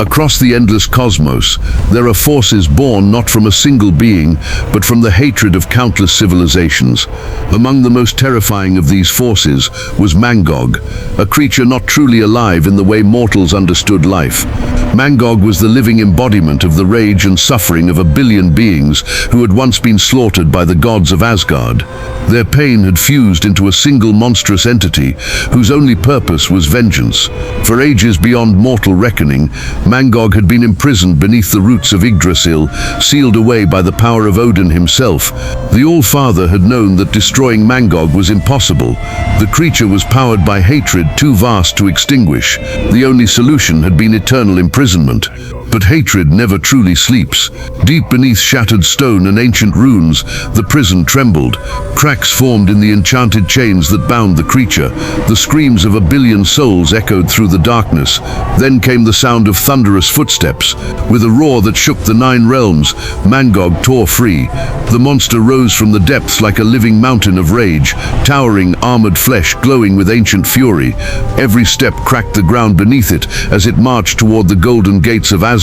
Across the endless cosmos, there are forces born not from a single being, but from the hatred of countless civilizations. Among the most terrifying of these forces was Mangog, a creature not truly alive in the way mortals understood life. Mangog was the living embodiment of the rage and suffering of a billion beings who had once been slaughtered by the gods of Asgard. Their pain had fused into a single monstrous entity whose only purpose was vengeance. For ages beyond mortal reckoning, Mangog had been imprisoned beneath the roots of Yggdrasil, sealed away by the power of Odin himself. The All-Father had known that destroying Mangog was impossible. The creature was powered by hatred too vast to extinguish. The only solution had been eternal imprisonment. But hatred never truly sleeps. Deep beneath shattered stone and ancient runes, the prison trembled. Cracks formed in the enchanted chains that bound the creature. The screams of a billion souls echoed through the darkness. Then came the sound of thunderous footsteps. With a roar that shook the 9 realms, Mangog tore free. The monster rose from the depths like a living mountain of rage, towering armored flesh glowing with ancient fury. Every step cracked the ground beneath it as it marched toward the golden gates of Asgard.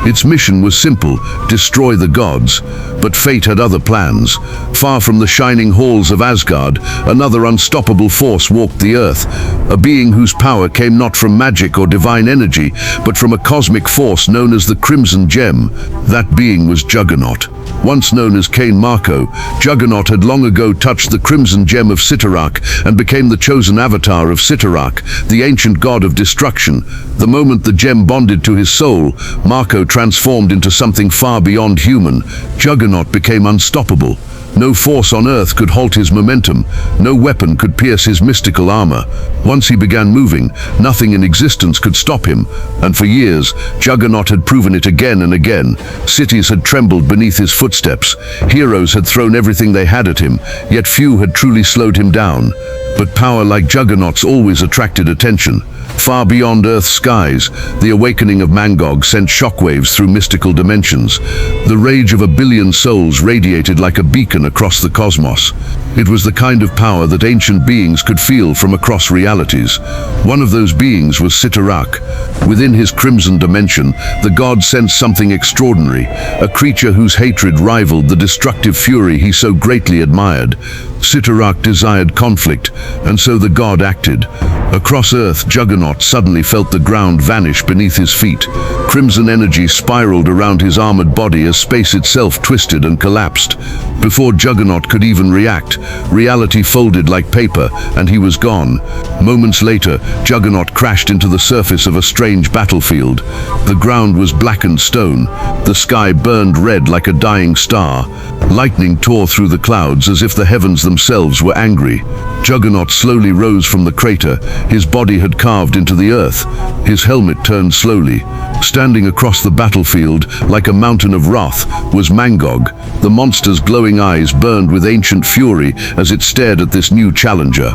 Its mission was simple: destroy the gods. But fate had other plans. Far from the shining halls of Asgard, another unstoppable force walked the earth, a being whose power came not from magic or divine energy, but from a cosmic force known as the Crimson Gem. That being was Juggernaut. Once known as Cain Marco, Juggernaut had long ago touched the Crimson Gem of Cyttorak and became the chosen avatar of Cyttorak, the ancient god of destruction. The moment the gem bonded to his soul, Marco transformed into something far beyond human. Juggernaut became unstoppable. No force on earth could halt his momentum. No weapon could pierce his mystical armor. Once he began moving, nothing in existence could stop him. And for years, Juggernaut had proven it again and again. Cities had trembled beneath his footsteps. Heroes had thrown everything they had at him, yet few had truly slowed him down. But power like Juggernaut's always attracted attention. Far beyond Earth's skies, the awakening of Mangog sent shockwaves through mystical dimensions. The rage of a billion souls radiated like a beacon across the cosmos. It was the kind of power that ancient beings could feel from across realities. One of those beings was Cyttorak. Within his crimson dimension, the god sensed something extraordinary, a creature whose hatred rivaled the destructive fury he so greatly admired. Cyttorak desired conflict, and so the god acted. Across Earth, Juggernaut suddenly felt the ground vanish beneath his feet. Crimson energy spiraled around his armored body as space itself twisted and collapsed. Before Juggernaut could even react, reality folded like paper, and he was gone. Moments later, Juggernaut crashed into the surface of a strange battlefield. The ground was blackened stone. The sky burned red like a dying star. Lightning tore through the clouds as if the heavens themselves were angry. Juggernaut slowly rose from the crater. His body had carved into the earth. His helmet turned slowly. Standing across the battlefield, like a mountain of wrath, was Mangog. The monster's glowing eyes burned with ancient fury as it stared at this new challenger.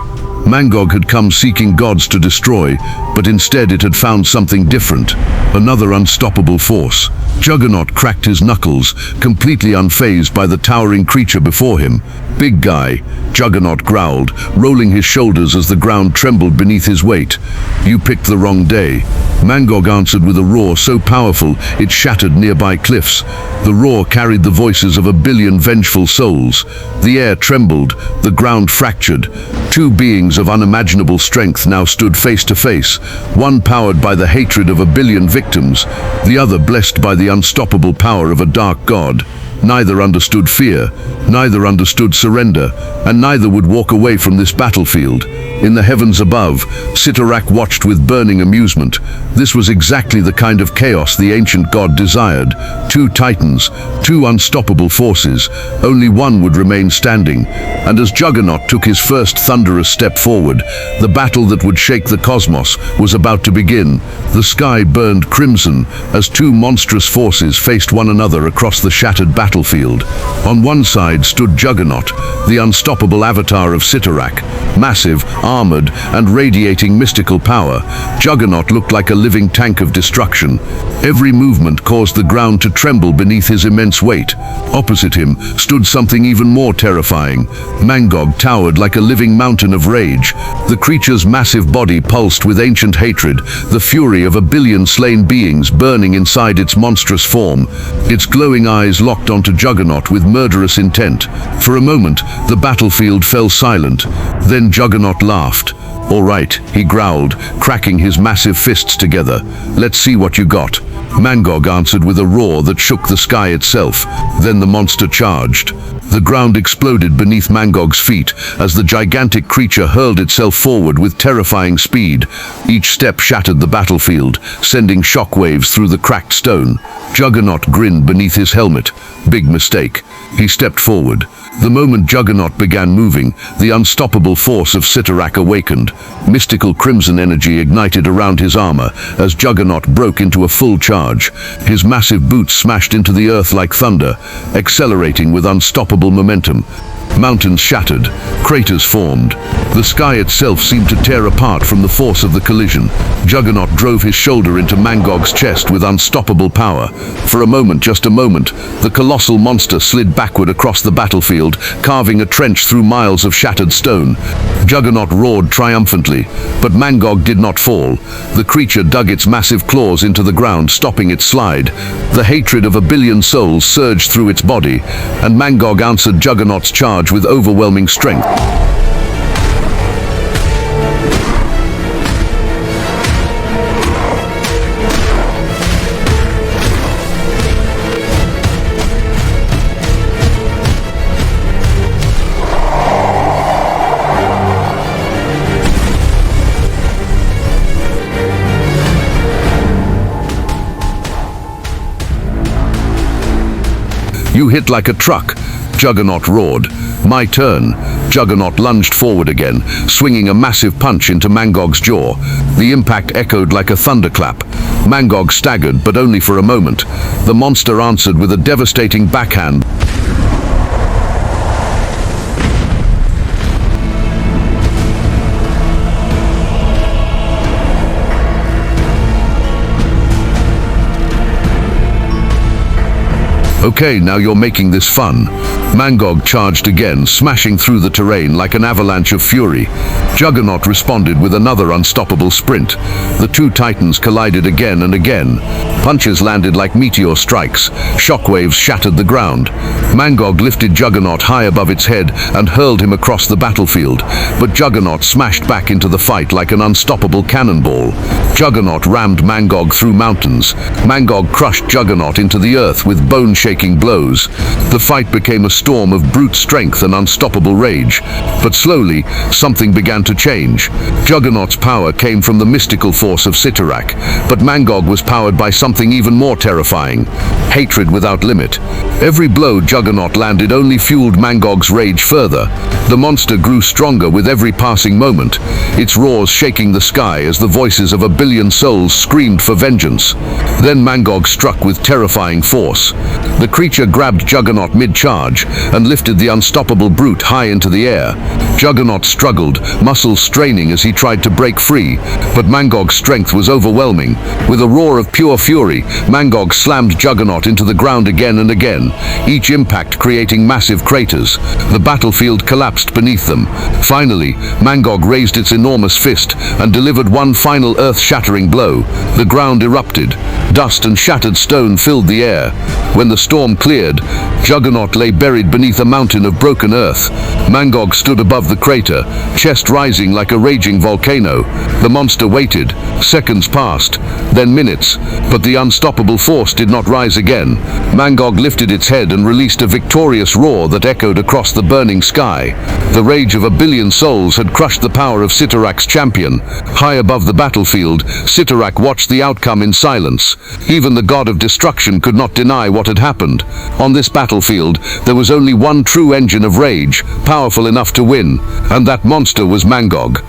Mangog had come seeking gods to destroy, but instead it had found something different, another unstoppable force. Juggernaut cracked his knuckles, completely unfazed by the towering creature before him. "Big guy," Juggernaut growled, rolling his shoulders as the ground trembled beneath his weight. "You picked the wrong day." Mangog answered with a roar so powerful it shattered nearby cliffs. The roar carried the voices of a billion vengeful souls. The air trembled, the ground fractured. Two beings of unimaginable strength now stood face to face, one powered by the hatred of a billion victims, the other blessed by the unstoppable power of a dark god. Neither understood fear, neither understood surrender, and neither would walk away from this battlefield. In the heavens above, Cyttorak watched with burning amusement. This was exactly the kind of chaos the ancient god desired. Two titans, two unstoppable forces. Only one would remain standing. And as Juggernaut took his first thunderous step forward, the battle that would shake the cosmos was about to begin. The sky burned crimson as two monstrous forces faced one another across the shattered battlefield. battlefield. On one side stood Juggernaut, the unstoppable avatar of Cyttorak. Massive, armored, and radiating mystical power, Juggernaut looked like a living tank of destruction. Every movement caused the ground to tremble beneath his immense weight. Opposite him stood something even more terrifying. Mangog towered like a living mountain of rage. The creature's massive body pulsed with ancient hatred, the fury of a billion slain beings burning inside its monstrous form. Its glowing eyes locked onto Juggernaut with murderous intent. For a moment, the battlefield fell silent. Then Juggernaut laughed. "All right," he growled, cracking his massive fists together. "Let's see what you got." Mangog answered with a roar that shook the sky itself. Then the monster charged. The ground exploded beneath Mangog's feet as the gigantic creature hurled itself forward with terrifying speed. Each step shattered the battlefield, sending shockwaves through the cracked stone. Juggernaut grinned beneath his helmet. Big mistake. He stepped forward. The moment Juggernaut began moving, the unstoppable force of Cyttorak awakened. Mystical crimson energy ignited around his armor as Juggernaut broke into a full charge. His massive boots smashed into the earth like thunder, accelerating with unstoppable momentum. Mountains shattered, craters formed. The sky itself seemed to tear apart from the force of the collision. Juggernaut drove his shoulder into Mangog's chest with unstoppable power. For a moment, just a moment, the colossal monster slid backward across the battlefield, carving a trench through miles of shattered stone. Juggernaut roared triumphantly, but Mangog did not fall. The creature dug its massive claws into the ground, stopping its slide. The hatred of a billion souls surged through its body, and Mangog answered Juggernaut's charge with overwhelming strength. "You hit like a truck," Juggernaut roared. "My turn." Juggernaut lunged forward again, swinging a massive punch into Mangog's jaw. The impact echoed like a thunderclap. Mangog staggered, but only for a moment. The monster answered with a devastating backhand. "Okay, now you're making this fun." Mangog charged again, smashing through the terrain like an avalanche of fury. Juggernaut responded with another unstoppable sprint. The two titans collided again and again. Punches landed like meteor strikes. Shockwaves shattered the ground. Mangog lifted Juggernaut high above its head and hurled him across the battlefield, but Juggernaut smashed back into the fight like an unstoppable cannonball. Juggernaut rammed Mangog through mountains. Mangog crushed Juggernaut into the earth with bone-shaking blows. The fight became a storm of brute strength and unstoppable rage. But slowly, something began to change. Juggernaut's power came from the mystical force of Cyttorak, but Mangog was powered by something even more terrifying: hatred without limit. Every blow Juggernaut landed only fueled Mangog's rage further. The monster grew stronger with every passing moment, its roars shaking the sky as the voices of a billion souls screamed for vengeance. Then Mangog struck with terrifying force. The creature grabbed Juggernaut mid-charge and lifted the unstoppable brute high into the air. Juggernaut struggled, muscles straining as he tried to break free, but Mangog's strength was overwhelming. With a roar of pure fury, Mangog slammed Juggernaut into the ground again and again, each impact creating massive craters. The battlefield collapsed beneath them. Finally, Mangog raised its enormous fist and delivered one final earth-shattering blow. The ground erupted. Dust and shattered stone filled the air. When the storm cleared, Juggernaut lay buried beneath a mountain of broken earth. Mangog stood above the crater, chest rising like a raging volcano. The monster waited. Seconds passed, then minutes, but the unstoppable force did not rise again. Mangog lifted its head and released a victorious roar that echoed across the burning sky. The rage of a billion souls had crushed the power of Cyttorak's champion. High above the battlefield, Cyttorak watched the outcome in silence. Even the god of destruction could not deny what had happened. On this battlefield, there was only one true engine of rage, powerful enough to win, and that monster was Mangog.